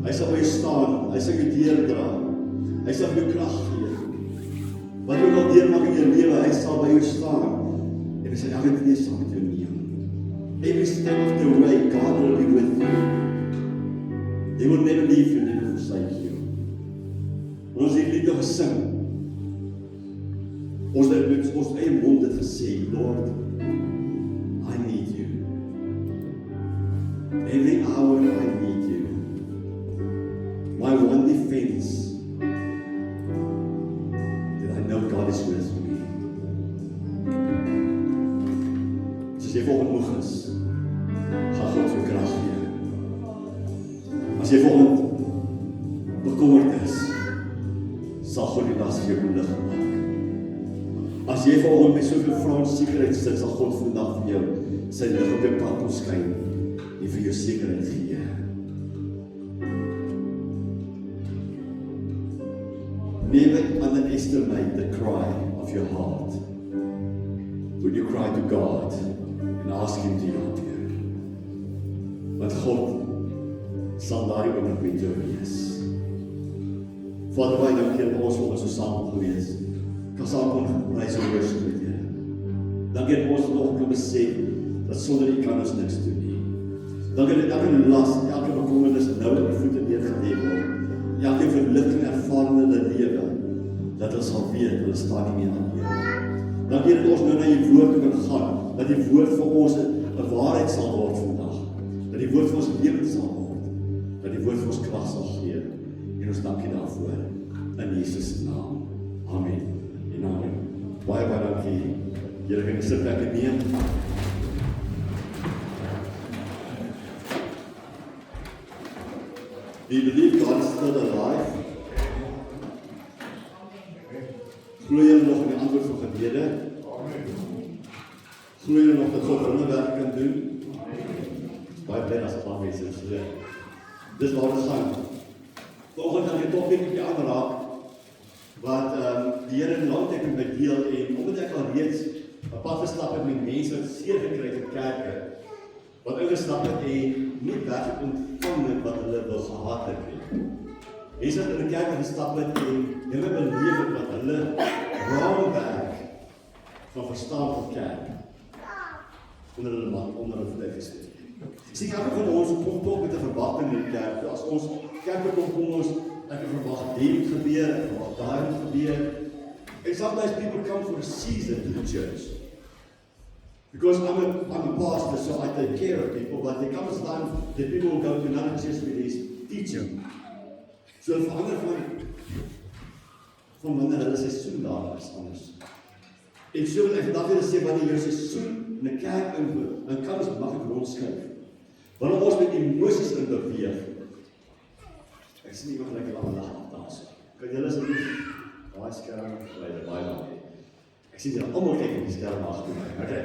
Hy sal by jou staan, hy sal jou deurdra, hy sal jou krag gee. Wat ook al deurmaak in jou lewe, hy sal by jou staan, en hy sal elke tree saam met jou neem. Every step of the way, God will be with you. He will never leave you, never forsake you. Ons het lied nog gesing. Ons het met ons eie mond het gesê, Lord, I need you. Every hour I need you. My one defense, that I know God is with me. As jy volgende moeg is, gaan God jou krag gee. As jy volgende bekommerd is, sal God die las vir jou lig maak. As jy volgende met soveel vrae en sekerheid sit, sal God vandag vir jou sy lig op jou pad kom skyn en vir jou sekerheid gee. Never underestimate the cry of your heart. When you cry to God and ask Him to help you. Want God sal daai oomblik met jou wees. Vader, baie dankie dat ons volgens so saam gewees. Kan saam kon prys en worship met jou. Dankie dat ons nog kan besef dat sonder U kan ons niks doen nie. Dankie dat elke las, elke bekommernis nou op die voete neergelê word. Elke verligting ervaar in hulle lewe, dat ons sal weet, hulle staan nie meer alleen. Dankie dat ons nou na die woord toe kan gaan, dat die woord vir ons 'n waarheid sal word vandag, dat die woord vir ons lewend sal word, dat die woord vir ons krag sal gee, en ons dankie daarvoor, in Jesus naam. Amen. En amen. Baie dankie. Julle kan sit lekker neem. Do you believe God is still alive? Glo jy nog in die antwoord van gebede? Glo jy nog dat God wonderwerke kan doen? Baie bly as paar mense is glo. Dis waar ons gaan. Vanoggend gaan ek tog net 'n bietjie aanraak wat die Here in lang tyd met my deel, en omdat ek al reeds 'n pad gestap het met mense wat seer gekry het in kerke, wat ingestap het en nie werklik ontvang het wat hulle wil gehad het nie. Mense wat in die kerk gestap het en hulle beleef het wat hulle raamwerk van verstaan van kerk onder hulle voete gesit. Sien, elke van ons kom toch met 'n verwagting in die kerk. As ons kerk kom ons, ek verwag dit moet gebeur, ek verwag daar moet gebeur. And sometimes people come for a season to the church. Because I'm a pastor, so I take care of people, but there comes a time that people will go to another church with his teaching. So verander van wanneer hulle seisoen daar is anders. En so wil ek vandag weer sê, wanneer jou seisoen in 'n kerk invoer, dan kan ons maklik rondskuif. Wanneer ons met emosies in beweeg. Ek sien iemand lekker aan lag daar so. Kan julle asseblief daai skerm baie dankie. Ek sien julle almal kyk op die skerm agter my. Okay.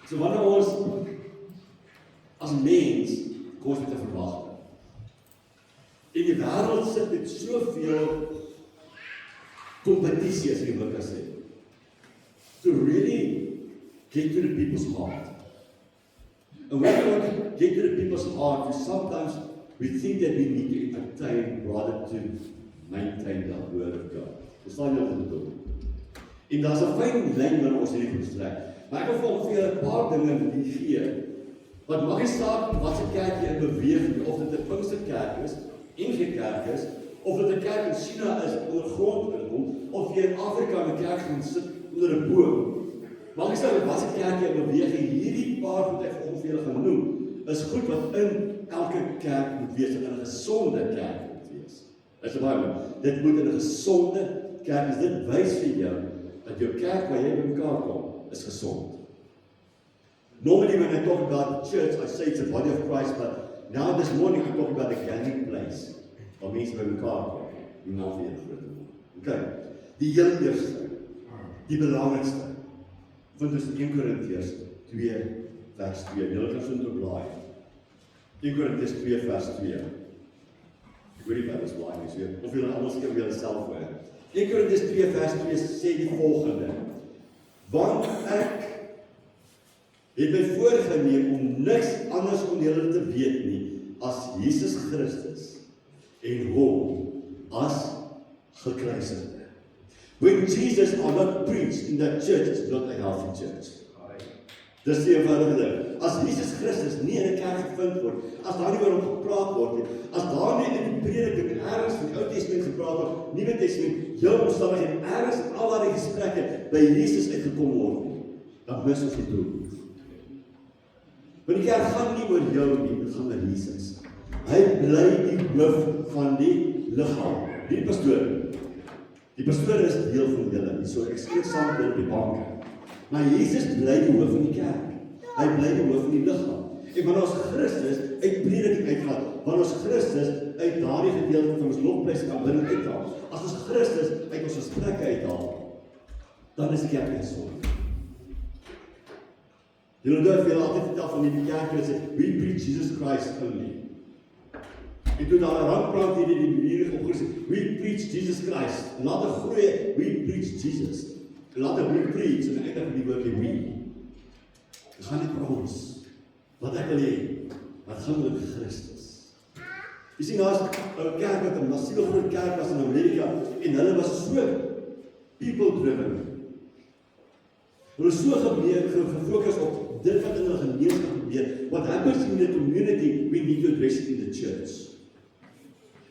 So wanneer ons as mens kom ons met 'n verwagting. En die wêreld sit met soveel kompetisie, as jy wil kan sê. To really get to the people's heart. And when we want to get to the people's heart, we think that we need to entertain rather to maintain the word of God. Verstaan jy wat ek bedoel? En daar's 'n fyn lyn wanneer ons hierdie verstrek. Maar ek wil volgens vir julle 'n paar dinge gee. Wat maak nie saak wat se kerk jy in beweeg, of dit 'n Pinksterkerk is, NG Kerk is, of dit 'n kerk in China is, onder grond kom, of jy in Afrika in 'n kerk gaan sit onder 'n boom. Maak nie saak wat se kerk jy in beweeg, hierdie paar wat ek vir julle gaan noem, is goed wat in elke kerk moet wees, in 'n gesonde kerk moet wees. Dis baie. Dit moet in 'n gesonde kerk is. Dit wys vir jou dat jou kerk waar jy bymekaar kom is gesond. Normally when I talk about church, I say it's a body of Christ, but now this morning I'm talking about a gathering place waar mense bymekaar kom. Die naam van die groot. Okay. Die heel eerste, die belangrikste, vind ons in 1 Korintiërs 2 vers 2. Julle kan so intoe blaai. 1 Korintiërs 2 vers 2. Ek weet nie wat is blaai is weer. Of julle almal skryf julle self voor. 1 Korintiërs 2 vers 2 sê die volgende: Want ek het my voorgeneem om niks anders van julle te weet nie as Jesus Christus en hom as gekruisigde. When Jesus are not preached in that church, it's not a healthy church. Dis die eenvoudige ding. As Jesus Christus nie in 'n kerk gevind word, as daar nie oor hom gepraat word nie, as daar nie in die prediking ergens van die Ou Testament gepraat word, Nuwe Testament, jou omstandighede ergens in al daardie gesprekke by Jesus uitgekom word nie, dan mis ons die doel. Want die kerk gaan nie oor jou nie, dit gaan oor Jesus. Hy bly die hoof van die liggaam. Die pastoor. Die pastoor is deel van julle, so ek skryf saam met julle op die bank. Maar Jesus bly die hoof van die kerk. Hy bly die hoof van die liggaam. En wanneer ons Christus uit prediking uitgaan, wanneer ons Christus uit daardie gedeelte van ons lofprys en aanbidding uithaal, as ons Christus uit ons gesprekke uithaal, dan is die kerk nie gesond. Julle onthou vir julle altyd vertel van die kerk wat sê, we preach Jesus Christ only. En toe daar 'n ramplant hierdie die manier opgesit, we preach Jesus Christ. Laat 'n groei, we preach Jesus. Laat 'n we preach, en eindig die woord we. Dit gaan nie oor ons. Wat ek wil hê, wat gaan oor Christus. Jy sien, daar is 'n kerk wat 'n massiewe groot kerk was in Amerika, en hulle was so people driven. Hulle is so gefokus op dit wat in hulle gemeenskap gebeur. What happens in the community, we need to address it in the church.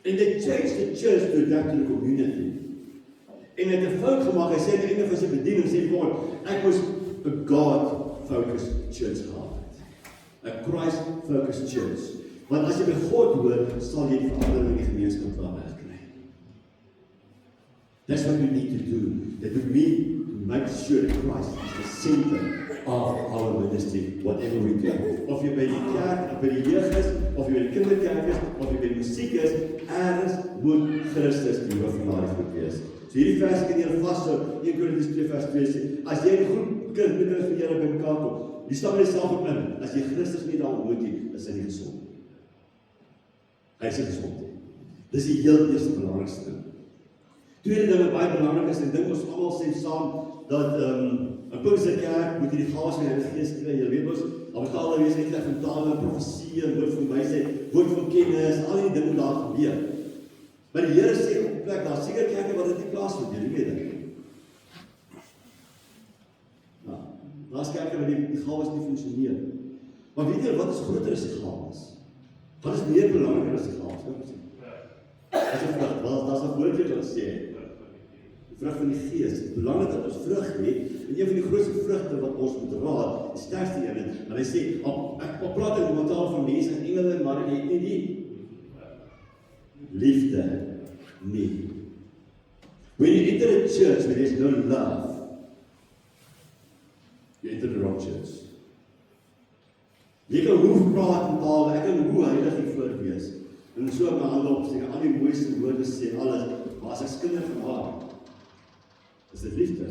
And they changed the church to adapt to the community. En het 'n fout gemaak, hy sê aan die einde van sy bediening, sê hy, ek moes 'n God-focused church gehad het. 'n Christ-focused church. Want as jy by God hoor, sal jy verandering in die gemeenskap daar wegkry. That's what we need to do. That we need to make sure that Christ is the center of our ministry, whatever we do. Of jy by die kerk, of by die jeug is, of jy by die kinderkerk is, of jy by die musiek is, ergens moet Christus die hoof van daardie groep wees. So hierdie vers kan jy vashou, 1 Korintiërs 2 vers 2 sê, as jy 'n groep kinders van Here bymekaar kom, jy stap jouself op in, as jy Christus nie daar ontmoet nie, is hy nie gesond. Hy is nie gesond nie. Dis die heel eerste belangrikste ding. Tweede ding wat baie belangrik is, en dink ons almal sê saam, dat 'n Pinksterkerk moet hierdie gawes van die Heilige Gees kry. Jy weet ons, daar tale wees net van tale, profesie, woord van wysheid, woord van kennis, al die dinge daar gebeur. Maar die Here sê op 'n plek, daar seker kerke wat dit nie plaasvind nie, weet ek. Nou, daar's kerke waar die gawes nie funksioneer. Maar weet jy wat is groter as die gawes? Wat is meer belangriker as die gawes? As jy vra, daar's 'n woordjie wat sê, vrug van die Gees. Het is belangrik dat ons vrug het, en een van die grootste vrugte wat ons moet raad, die sterkste een, en hy sê, ek praat in die taal van mense en engele, maar jy het nie die liefde nie. When you enter a church where there is no love, you enter the wrong church. Jy kan hoe praat in taal, ek kan hoe heilig jy voor wees, en so my hande opsteek, al die mooiste woorde sê, alles, maar as ek kinder van haar, is dit liefde?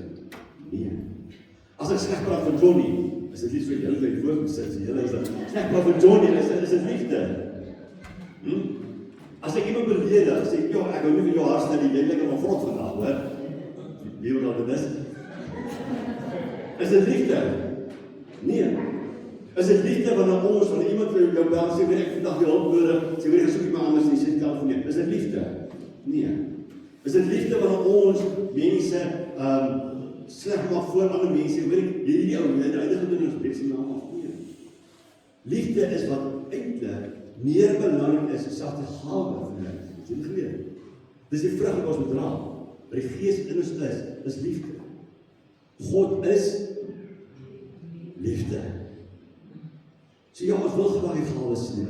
Nee. As ek sleg praat van Johnny, is dit liefde vir julle by die voorgesit, sleg praat van Johnny, is dit liefde? As ek iemand beledig, sê ek, ek hou nie van jou haarstel nie, jy lyk op 'n vrot vandag, hoor. Wie wil dat dit is? Is dit liefde? Nee. Is dit liefde wanneer ons, wanneer iemand vir jou bel, sê, ek vandag jou hulp nodig, sê, ek soek iemand anders, en jy sê die telefoon, is dit liefde? Nee. Is dit liefde wanneer ons mense sleg maak voor ander mense, hoor ek, hierdie ou, die heilige doen ons best naam af, nee. Liefde is wat eintlik meer belangrik is, as selfs die gawe van die Heilige Gees. Jy het geweet. Dis die vrug wat ons moet dra. Wat die Gees in ons is liefde. God is liefde. So ja, ons wil graag die gawes sien.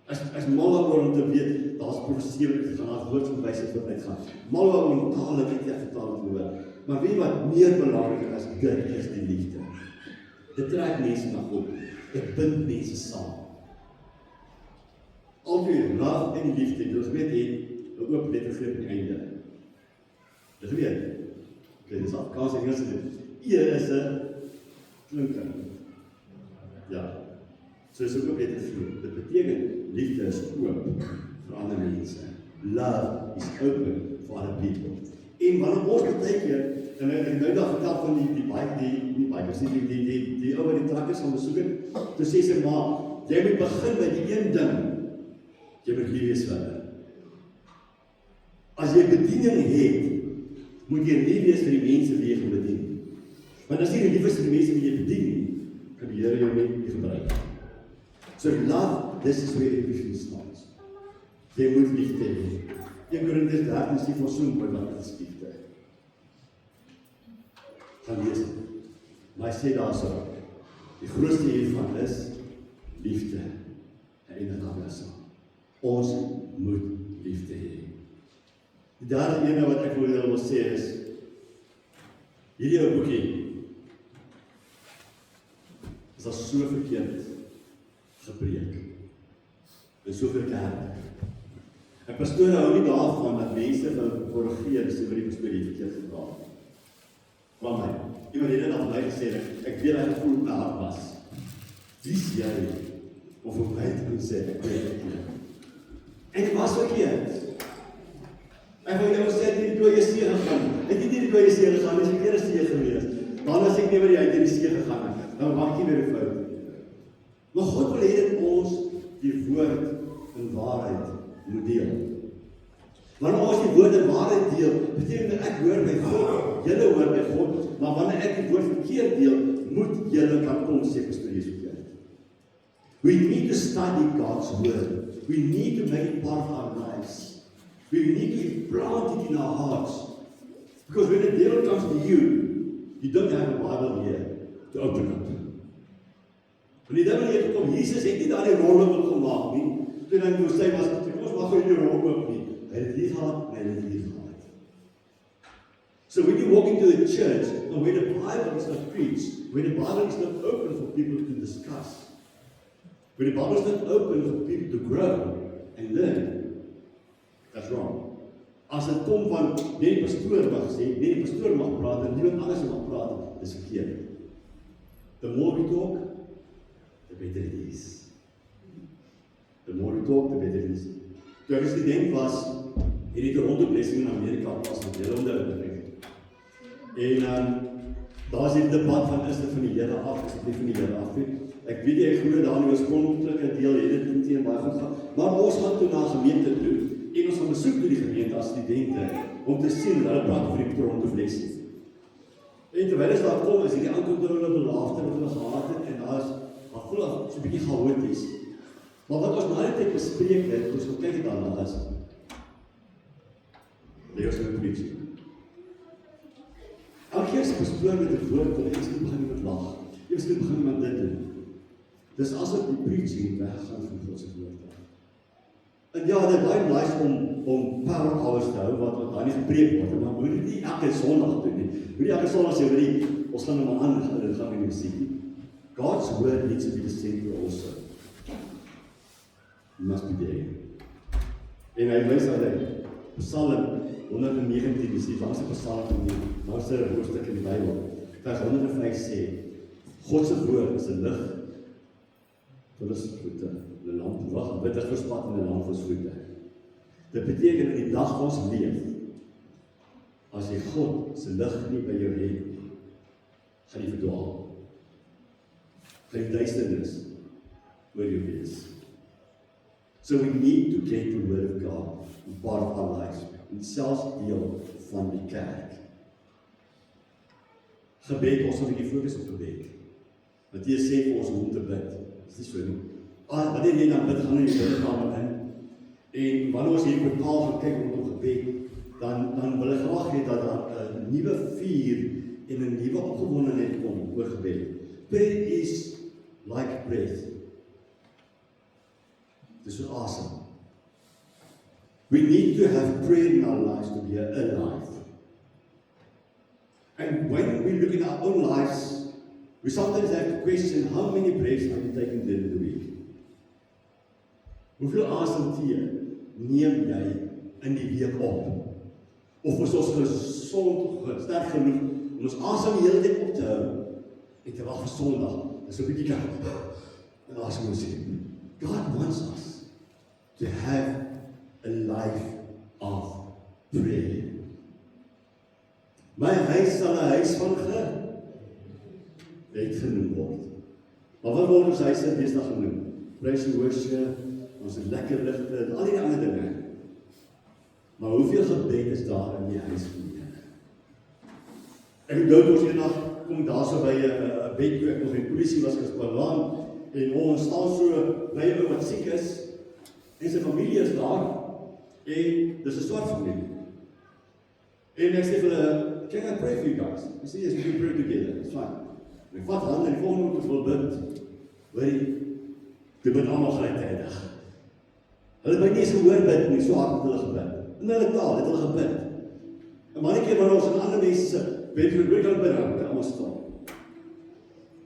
As mal oor om te weet, daar's profesie wat gaan, daar's woord van wysheid wat uitgaan. Mal oor om tale wat jy vertaal te hoor. Maar weet wat meer belangrik as dit is die liefde. Dit trek mense na God. Dit bind mense saam. Altyd love en liefde, jy weet jy, ook lettergreep aan die einde. Jy weet, okay, dis Afrikaans en Engels, is 'n klinker. Ja, so is ook lettergreep. Dit beteken, liefde is oop vir ander mense. Love is open for other people. En wanneer ons baie keer, en ek nou daar vertel van die ou wat die trakkers gaan besoek het, toe sê sy maar, jy moet begin by die een ding, jy moet lief wees vir hulle. jy bediening het, moet jy lief wees vir die mense wie jy gaan bedien. Want as jy nie lief is vir die mense wie jy bedien nie, kan die Here jou nie gebruik. So love, this is where the Christian starts. Jy moet liefde hê. 1 Korintiërs 13 sê vir so mooi wat dit is liefde. Gaan lees. Maar hy sê daarso, die grootste hiervan is liefde. En dit gaan weer saam. Ons moet liefde hê. Die derde ene wat ek wil sê is, hierdie ou boekie is al so verkeerd gepreek. En soveel kerk. En pastore hou nie daarvan dat mense wil korrigeer sê wat die pastoor die verkeerd gepraat het. Van my. Iemand het dit aan my gesê, ek weet dat ek voel na hart was. Wie is jy om vir my te kon sê, ek weet het nie. En ek was verkeerd. Ek wil jou sê, het nie die dooie see gegaan. Het nie die dooie see gegaan, is die verkeerde see gewees. Dan as ek nie meer uit die see gegaan het, dan maak jy weer 'n fout. Maar God wil hê dat ons die woord en waarheid moet deel. Wanneer ons die woord en waarheid deel, beteken dat ek hoor by God, julle hoor by God, maar wanneer ek die woord verkeerd deel, moet julle kan kom sê, pastoor, jy is verkeerd. We need to study God's word. We need to make it part of our lives. We need to implant it in our hearts. Because when the devil comes to you don't have a Bible here to open up. Want die devil het gekom, Jesus het nie daar die rol op gemaak nie. Toe hy moes sê, kom ons mag nie die rol op nie. Hy het hier gehad, en hy het hier gehad. So when you walk into the church, and when the Bible is not preached, when the Bible is not open for people to discuss, when the Bible is not open for people to grow and learn, that's wrong. As dit kom van, net die pastoor mag sê, net die pastoor mag praat, en niemand anders mag praat, dis verkeerd. The more we talk, the better it is. The more we talk, the better it is. Toe ek student was, het die Toronto Blessing in Amerika was met hele onderwys. En daar is die debat van, is dit van die Here af, is dit nie van die Here af nie. Ek weet jy glo daar in die oorspronklike deel, het dit nie teen baie goed gaan. Maar ons gaan toe na gemeente toe, en ons gaan besoek toe die gemeente as studente, om te sien, hulle praat over die Toronto Blessing. En terwyl ons daar kom, is die aankondigende belaafde wat hulle gehad het, en daar is so 'n bietjie chaoties. Maar wat ons na die tyd bespreek het, ons gaan kyk daarna is, leer ons met preaching. Elke keer as ek pastoor met 'n woord, wil ek nie begin met lag. Jy moet nie begin met dit doen. Dis asof die preaching weggaan van God se woord. En ja, dit is baie nice om power hours te hou, wat daar nie gepreek word, maar moet dit nie elke Sondag doen nie. Moet nie elke Sondag sê, ons gaan nou maar aan, gaan in die muziek. God's word needs to be the center also. It must be there. En hy wys aan hy, Psalm 119, is die langste Psalm van die langste hoofstuk in die Bybel. Vers 105 sê, God se woord is 'n lig vir ons voete, 'n lamp wittig verspat en 'n lamp vir ons voete. Dit beteken in die dag ons leef, as jy God se lig nie by jou het, gaan jy verdwaal. Gaan die duisternis oor jou wees. So we need to get the word of God part of our lives, en selfs deel van die kerk. Gebed, ons moet 'n bietjie fokus op gebed. Matteus sê vir ons om te bid. Dis nie so nie. Wanneer jy dan bid, gaan jy die bidkamer in. En wanneer ons hier bepaal gaan kyk rondom gebed, dan wil ek graag hê dat daar 'n nuwe vuur en 'n nuwe opgewondenheid kom oor gebed. Prayer is like breath. Dis so awesome. We need to have prayer in our lives to be alive. And when we look in our own lives, we sometimes have to question how many breaks are you taking during the week? Hoeveel asemteug neem jy in die week op? Of is ons gesond, sterk genoeg om ons asem die hele tyd op te hou en te wag vir Sondag? Dis 'n bietjie kan en asem moet sê. God wants us to have a life of prayer. My huis sal 'n huis van gebed genoem word. Maar wat word ons huise deesdae genoem? Praise and worship, ons het lekker ligte en al die ander dinge. Maar hoeveel gebed is daar in die huis van die Here? Ek onthou ons eendag kom daar so by 'n bed toe ek nog in polisie was gespalaan en ons staan so by 'n ou wat siek is en sy familie is daar en dis 'n swart familie. En ek sê vir hulle, can I pray for you guys? Hy sê, yes, we can pray together, it's fine. Ek vat hande en die volgende moet ons wil bid. Hoorie, jy bid almal gelijktijdig. Hulle by nie eens gehoor bid nie, so hard het hulle gebid. In hulle taal het hulle gebid. En maar nie keer waar ons in ander mense se bid gebid kan bid, by almal staan.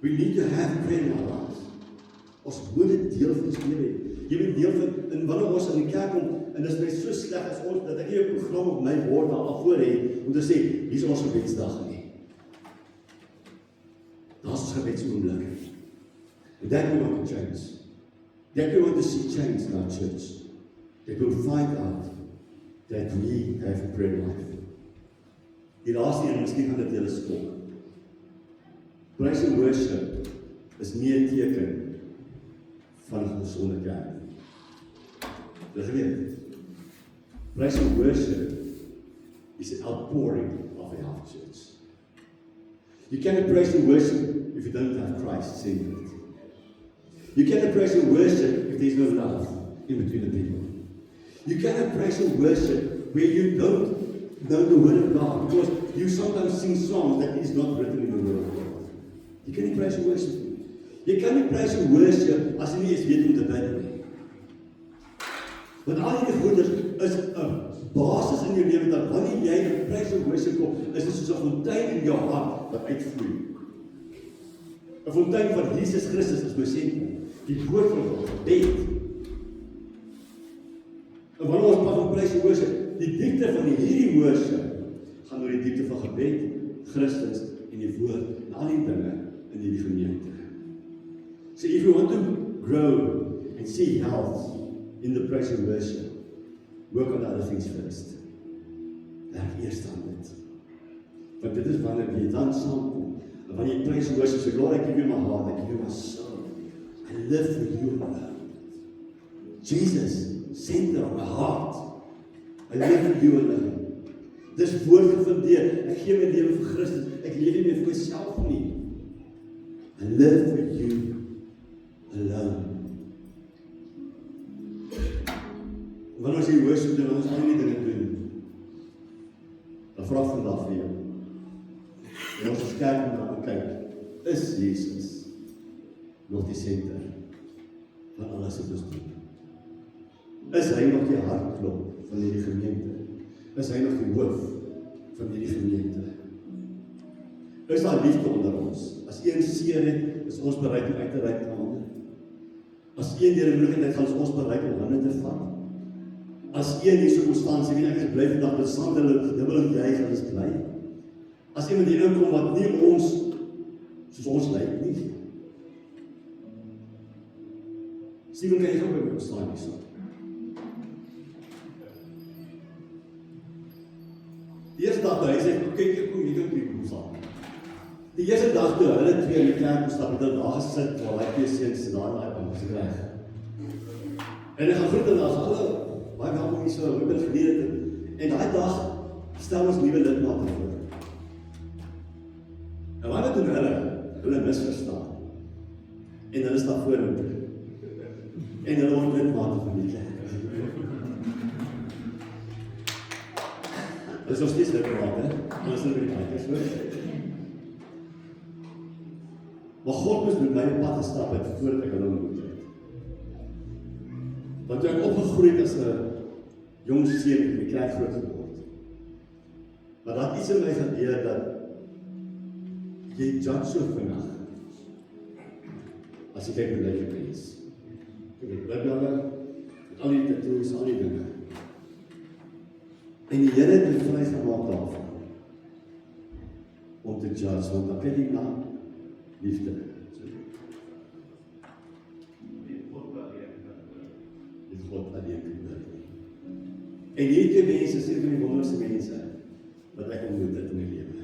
We need to have prayer in our lives. Ons moet dit deel van ons lewe hê. Jy moet deel van, en wanneer ons in die kerk kom, en dit is my so sleg as ons, dat ek nie 'n program op my bord daar al voor hê, om te sê, hier is ons gebedsdag nie. Daar is ons gebedsoomblik. And that we want to change. That we want to see change in our church. That we'll find out that we have a prayer life. Die laaste een, miskien gaan dit julle skok. Praise and worship is nie 'n teken van 'n gesonde kerk. Dis weet. Praise and worship is an outpouring of a healthy church. You cannot praise and worship if you don't have Christ in it. You cannot praise and worship if there's no love in between the people. You cannot praise and worship where you don't know the word of God, because you sometimes sing songs that is not written in the word of God. You cannot praise and worship. You cannot praise and worship as jy nie eens weet hoe te bid nie. Want al die goeders is 'n basis in jou lewe, dat wanneer jy in praise and worship kom, is dit soos 'n fontein in jou hart wat uitvloei. 'n Fontein van Jesus Christus is my sentrum. Die woord van God, gebed. En wanneer ons praat van praise and worship, die diepte van hierdie worship gaan oor die diepte van gebed, Christus en die woord en al die dinge in die gemeente. So if you want to grow and see health in the praise and worship, work on other things first. Werk eerst aan dit. Want dit is wanneer jy dan saamkom. En wanneer jy praise and worship, say, Lord, I give you my heart, I give you my soul. I live for you alone. Jesus, center of my heart. I live for you alone. Dis voorgefundeer. Ek gee my lewe vir Christus. Ek leef nie meer vir myself nie. I live for you alone. Wanneer ons hier worship doen, ons al die dinge doen, dan vra ek vandag vir jou. En ons as kerk moet dan kyk, is Jesus nog die senter van alles wat ons doen? Is hy nog die hartklop van hierdie gemeente? Is hy nog die hoof van hierdie gemeente? Is daar liefde onder ons? As een seer het, is ons bereid om uit te reik na ander. As een deur 'n moeilikheid gaan, is ons bereid om hande te vat. As een hier so kom staan, sê ek is bly vandag, dit staan hulle dubbel en jy gaan is bly. As iemand hier inkom wat nie ons soos ons lyk nie. Steven, kan jy gou by my staan hier so? Die eerste dag, hy sê, kyk, ek kom hier kom staan. Die eerste dag toe, hulle twee in die kerk stap, het hulle daar gesit, waar hy twee seuns daar in daai bank gekry. En hy gaan groet en as hallo, baie welkom hier so, hoe het gelede en daai dag stel ons nuwe lidmate voor. En wat doen hulle misverstaan. En hulle staan vorentoe. En hulle word lidmate van die kerk. Dit is nog steeds lidmate, hulle is nie by die kijkers hoor. Maar God moes met my pad gestap het, voordat ek hulle ontmoet het. Want toe ek opgegroeid as 'n jong seun in die kerk groot geword. Maar daar iets in my gebeur dat jy judge so vinnig as jy kyk hoe lyk die mens. Ek het biddalle, met al die tattoos, al die dinge. En die Here het my vrygemaak daarvan om te judge, want dan kyk ek na liefde. God alleen kan bid. En hierdie mense is een van die wonderlikste mense wat ek ontmoet het in my lewe.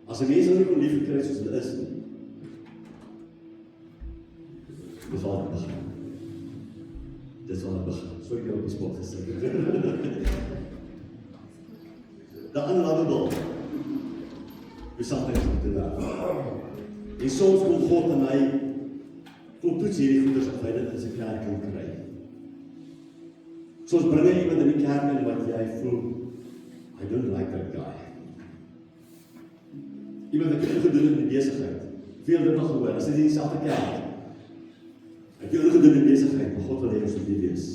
As 'n mens nie kon lief gekry soos hulle is nie, dis al begin. Dis al begin. Sorry, ek op die spot gesit. The unlovable. We sometimes do that. En soms kom God en hy kom toets hierdie goeders op hy dit in sy kerk kan kry. Soms bring hy iemand in die kerk in wat jy voel, I don't like that guy. Iemand wat jy gedoen in die besigheid. Veel dit nog gehoor, as dit in dieselfde kerk. Ek jy gedoen in die besigheid, maar God wil hê ons moet nie wees.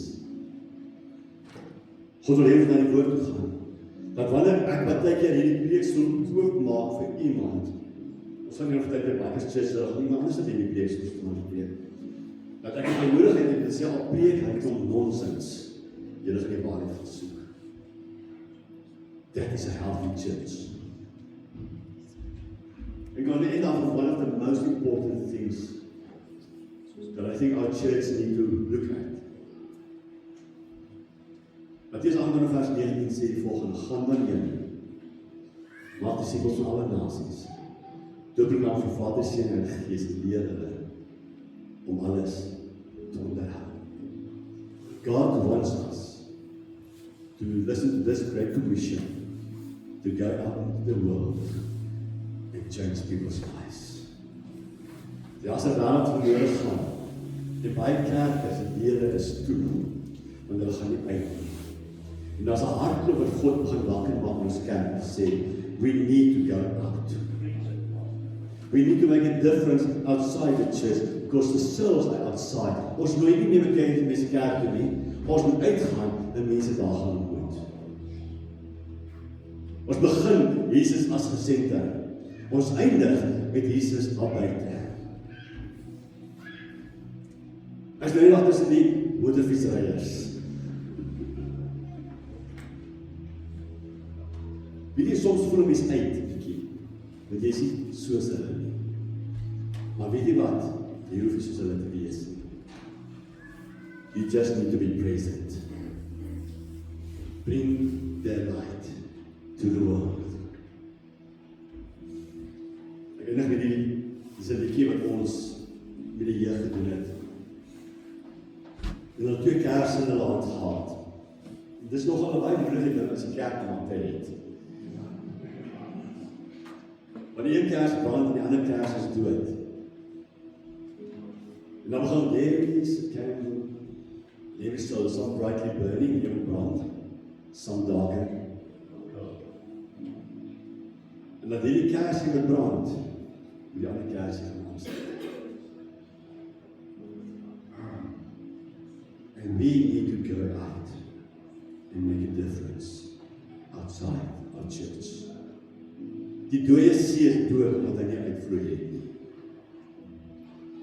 God wil hê ons na die woord toe gaan. Dat wanneer ek baie keer hierdie preekstoel oopmaak vir iemand, ons gaan nie nog tyd by Baptist Church terug, iemand anders het in die preekstoel vir ons preek. Dat ek die nodigheid het, dit sê al preek, hy het om nonsens. Julle gaan die waarheid gaan soek. That is a healthy church. And on the end of one of the most important things that I think our church need to look at. Mattheus 8 vers 19 sê die volgende, gaan dan heen, maak disippels van alle nasies, doop hulle in die naam van Vader, Seun en Gees, en leer hulle om alles te onderhou. God wants us to listen to this great commission, to go out into the world and change people's lives. Die as 'n wêreld verloor gaan, die baie kerke se deure is toe, want hulle gaan nie uit. En as 'n hartklop wat God begin wakker maak in ons kerk sê, we need to go out. We need to make a difference outside the church, because the souls are outside. Ons nooi nie meer bekend in mense kerk toe nie, ons moet uitgaan en mense daar gaan ontmoet. Ons begin Jesus as gesenter. Ons eindig met Jesus daar buite. As jy nog tussen die motorfietsryers. Weet jy, soms voel mens uit, want jy is nie soos hulle nie. Maar weet jy wat? Jy hoef nie soos hulle te wees nie. You just need to be present. Bring their light to the world. Ek weet nog met die liedjie wat ons met die jeug gedoen het. En hulle 2 kersse in hulle hand gehad. Dit is nogal 'n baie moeilike ding as die kerk iemand het. Want die een kers brand en die ander kers is dood. En dan begin there is a candle, there is still some brightly burning, die een brand, some darker. En dat hierdie kersie wat brand, die ander kersie gaan aansteek. And we need to go out and make a difference outside our church. Die dooie see is dood omdat hy nie uitvloei het nie.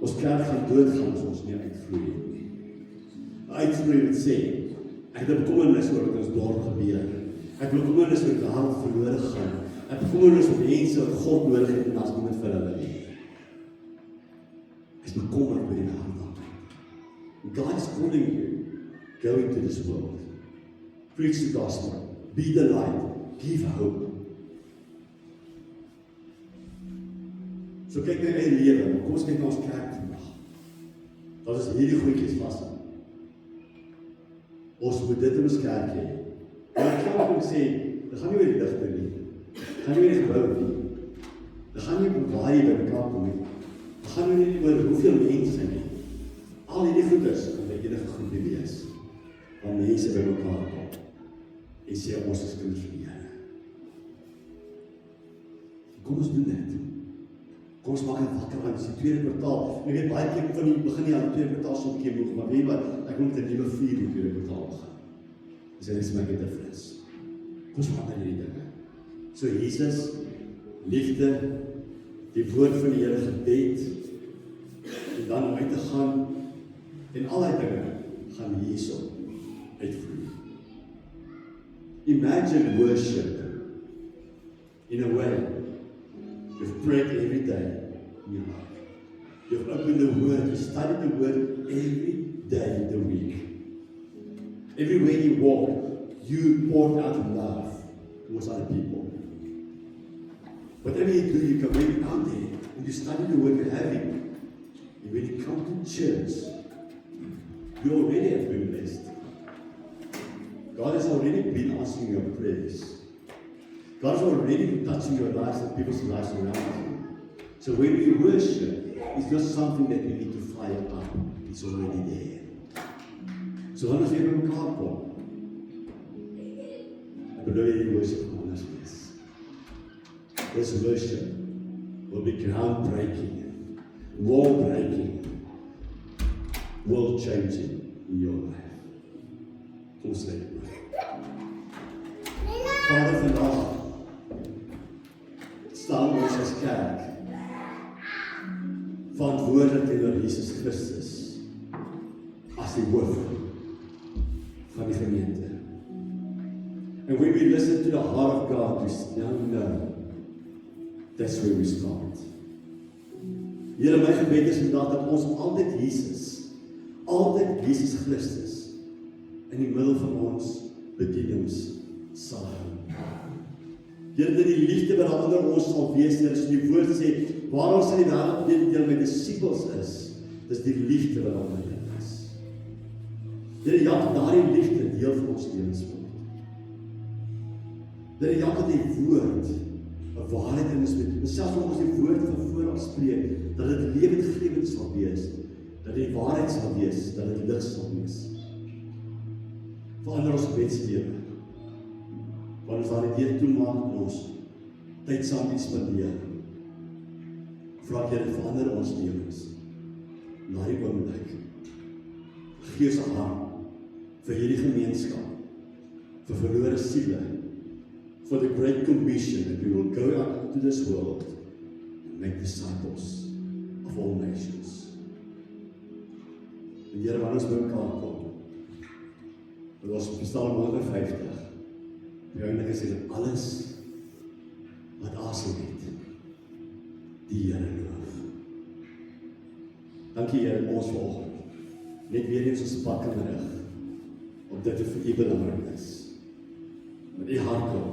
Ons kerk gaan doodgaan as ons nie uitvloei het nie. Uitvloei wat sê, ek het bekommernis oor wat ons dorp gebeur. Ek het bekommernis oor die wêreld verlore gaan. Ek het bekommernis oor mense wat God nodig het en as niemand vir hulle nie. Ek is bekommerd oor die wêreld. God is calling you, go into this world. Preach the gospel, be the light, give hope. So kyk na eie lewe, maar kom ons kyk na ons kerk vandag. Dat is hierdie goedjies vas. Ons moet dit in ons kerk hê. En ek kan ook sê, dit gaan nie oor die ligte nie. Dit gaan nie oor die gebou nie. Dit gaan nie oor waar jy by mekaar kom nie. Dit gaan nie oor hoeveel mense nie. Al hierdie goeders kan by enige groepie wees. Waar mense by mekaar kom. En sê ons is kinders van die Here. Kom ons doen dit. Kom ons maak het wakker aan, dis die tweede kwartaal. Ek weet baie keer van die begin nie aan die tweede kwartaal so 'n keer moeg, maar weet jy wat, ek moet 'n nuwe vuur in die tweede kwartaal begin. Dis net so 'n difference. Kom ons maak hierdie dinge. So Jesus, liefde, die woord van die Here gebed, en dan om uit te gaan, en al die dinge gaan hierso uitvloei. Imagine worship in a way. You've prayed every day in your life. You've opened the Word, you studied the Word every day of the week. Everywhere you walk, you poured out love towards other people. Whatever you do, you can bring it out there, and you study the Word you're having. And when you come to church, you already have been blessed. God has already been answering your prayers. God is already touching your lives and people's lives around you. So when we worship, it's not something that we need to fire up. It's already there. So wanneer jy by mekaar kom, ek bedoel jy die worship gaan anders wees. This worship will be groundbreaking, wall-breaking, world-changing in your life. Kom ons lê. Vader, vandag staan ons as kerk verantwoordelik teenoor Jesus Christus as die hoof van die gemeente. And when we listen to the heart of God, we now know that's where we start. Here, my gebed is vandag dat ons altyd Jesus Christus in die middel van ons bedienings sal hou. Here, dat die liefde wat onder ons sal wees, Here, soos die woord sê, waar ons in die wêreld deel my disippels is, dis die liefde wat onder hulle is. Here, ja, daardie liefde deel van ons lewens word. Here, ja, dat die woord 'n waarheid in ons met, selfs as ons die woord van voor af spreek, dat dit lewensgewend sal wees, dat die waarheid sal wees, dat dit lig sal wees. Verander ons gebedslewe. Want ons daar die deur toemaak en ons tyd saam spandeer. Vra Here, verander ons lewens. Na die oomblik. Gee ons 'n hart vir hierdie gemeenskap, vir verlore siele, for the great commission that we will go out into this world and make disciples of all nations. En Here, wanneer ons by mekaar kom, dat ons Psalm 150, Johannes gesê dat alles wat asem het, die Here loof. Dankie Here, ons vanoggend, net weer eens ons pak in die rug, op dit wat vir U belangrik is. Met U hart op.